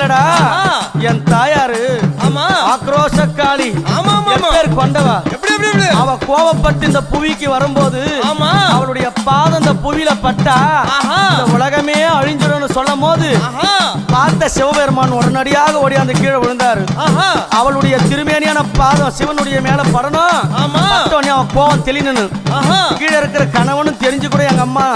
இல்லடா என் தாயாரு ஆக்ரோஷக்காளி பேர் கொண்டவா. அவ கோபப்பட்டு இந்த புவிக்கு வரும்போது அவளுடைய பாதம் இந்த புவியில பட்டா இந்த உலகமே அழிஞ்சிடும் சொல்லும் போது பார்த்த சிவபெருமான் உடனடியாக ஓடி அந்த கீழே விழுந்தாரு. அவளுடைய திருமேனியான பாதம் சிவனுடைய மேல படணும். அவன் கோபம் தெளினு கீழே இருக்கிற கணவனும் தெரிஞ்சு கூட எங்க அம்மா